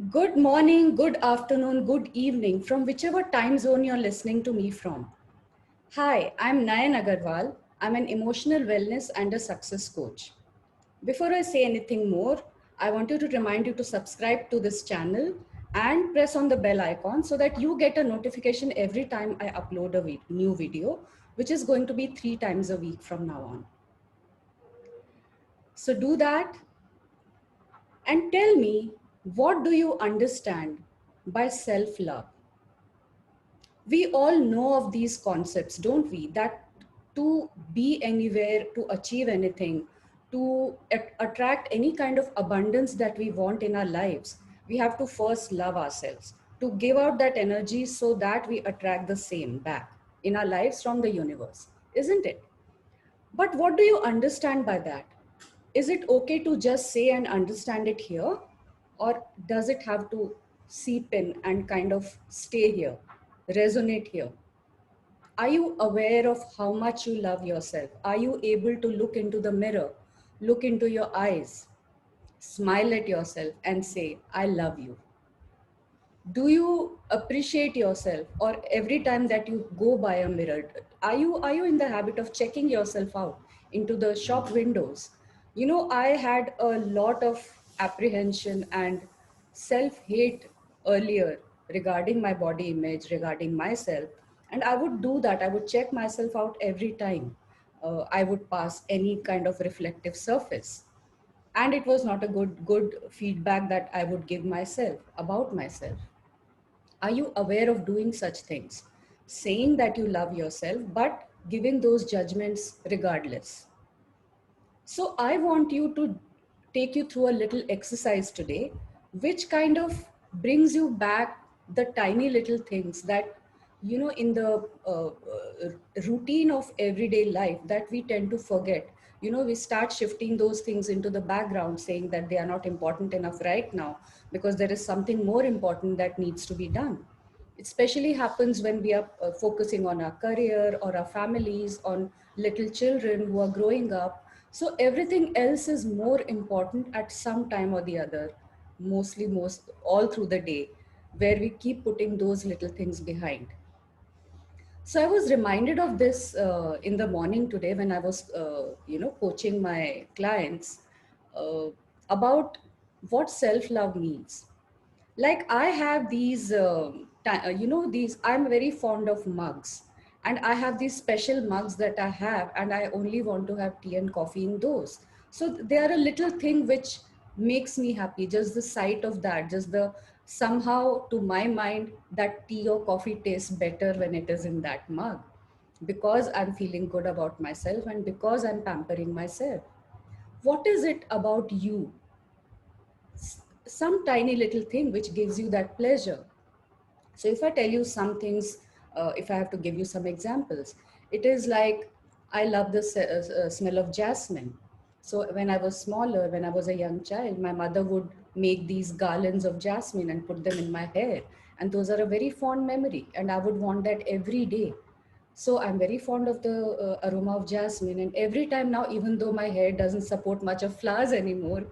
Good morning, good afternoon, good evening from whichever time zone you're listening to me from. Hi, I'm Nayan Agarwal. I'm an emotional wellness and a success coach. Before I say anything more, I want you to remind you to subscribe to this channel and press on the bell icon so that you get a notification every time I upload a new video, which is going to be 3 times a week from now on. So do that and tell me, what do you understand by self love? We all know of these concepts, don't we? That to be anywhere, to achieve anything, to attract any kind of abundance that we want in our lives, we have to first love ourselves, to give out that energy so that we attract the same back in our lives from the universe, isn't it? But what do you understand by that? Is it okay to just say and understand it here? Or does it have to seep in and kind of stay here, resonate here? Are you aware of how much you love yourself? Are you able to look into the mirror, look into your eyes, smile at yourself, and say, I love you? Do you appreciate yourself, or every time that you go by a mirror, are you in the habit of checking yourself out into the shop windows? I had a lot of apprehension and self hate earlier regarding my body image, regarding myself, and I would do that. I would check myself out every time I would pass any kind of reflective surface, and it was not a good feedback that I would give myself about myself. Are you aware of doing such things? Saying that you love yourself, but giving those judgments regardless. So, I want you to take you through a little exercise today, which kind of brings you back the tiny little things that, in the routine of everyday life that we tend to forget. We start shifting those things into the background, saying that they are not important enough right now because there is something more important that needs to be done. It especially happens when we are focusing on our career or our families, on little children who are growing up. So everything else is more important at some time or the other, mostly most all through the day, where we keep putting those little things behind. So I was reminded of this in the morning today when I was, coaching my clients uh, about what self-love means. Like I have these these, I'm very fond of mugs, and I have these special mugs that I have, and I only want to have tea and coffee in those. So they are a little thing which makes me happy, just the sight of that, just the somehow to my mind that tea or coffee tastes better when it is in that mug, because I'm feeling good about myself and because I'm pampering myself. What is it about you, some tiny little thing which gives you that pleasure? So if I tell you some things, if I have to give you some examples, it is like I love the smell of jasmine. So when I was smaller, when I was a young child, my mother would make these garlands of jasmine and put them in my hair. And those are a very fond memory. And I would want that every day. So I'm very fond of the aroma of jasmine. And every time now, even though my hair doesn't support much of flowers anymore,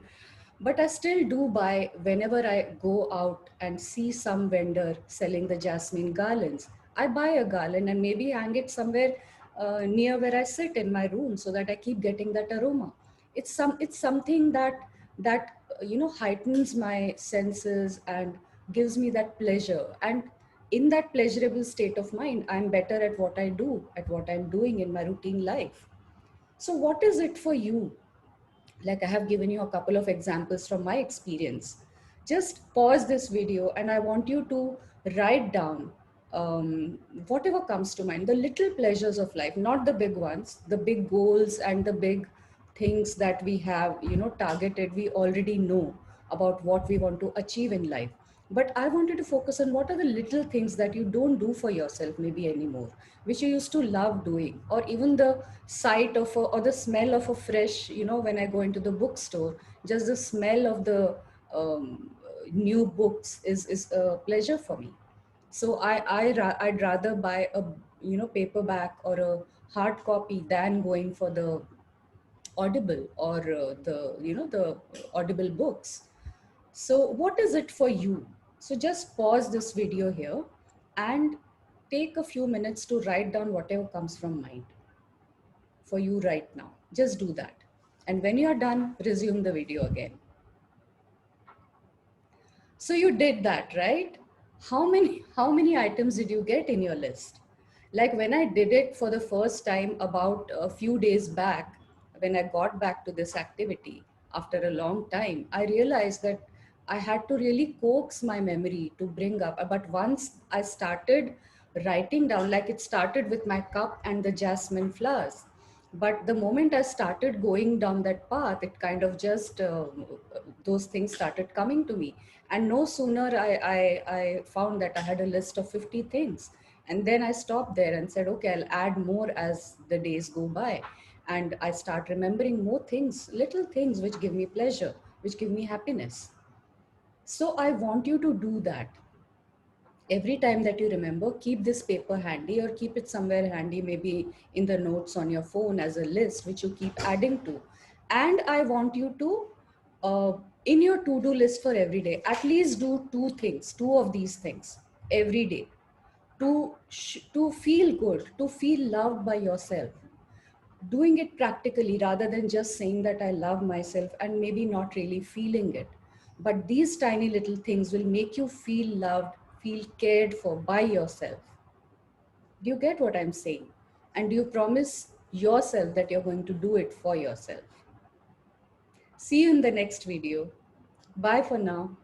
but I still do buy whenever I go out and see some vendor selling the jasmine garlands. I buy a garland and maybe hang it somewhere near where I sit in my room so that I keep getting that aroma. It's something that heightens my senses and gives me that pleasure. And in that pleasurable state of mind, I'm better at what I do, at what I'm doing in my routine life. So, what is it for you? Like I have given you a couple of examples from my experience. Just pause this video and I want you to write down whatever comes to mind, the little pleasures of life, not the big ones, the big goals and the big things that we have, targeted. We already know about what we want to achieve in life. But I wanted to focus on what are the little things that you don't do for yourself maybe anymore, which you used to love doing, or even the sight of or the smell of a fresh, when I go into the bookstore, just the smell of the new books is a pleasure for me. So I'd rather buy a paperback or a hard copy than going for the Audible or the Audible books. So what is it for you? So just pause this video here and take a few minutes to write down whatever comes from mind for you right now. Just do that. And when you're done, resume the video again. So you did that, right? How many items did you get in your list? Like when I did it for the first time about a few days back, when I got back to this activity after a long time, I realized that I had to really coax my memory to bring up. But once I started writing down, like it started with my cup and the jasmine flowers. But the moment I started going down that path, it kind of just, those things started coming to me. And no sooner I found that I had a list of 50 things. And then I stopped there and said, okay, I'll add more as the days go by. And I start remembering more things, little things which give me pleasure, which give me happiness. So I want you to do that. Every time that you remember, keep this paper handy or keep it somewhere handy, maybe in the notes on your phone as a list, which you keep adding to. And I want you to, in your to-do list for every day, at least do two of these things every day to feel good, to feel loved by yourself. Doing it practically rather than just saying that I love myself and maybe not really feeling it. But these tiny little things will make you feel loved, feel cared for by yourself. Do you get what I'm saying? And do you promise yourself that you're going to do it for yourself? See you in the next video. Bye for now.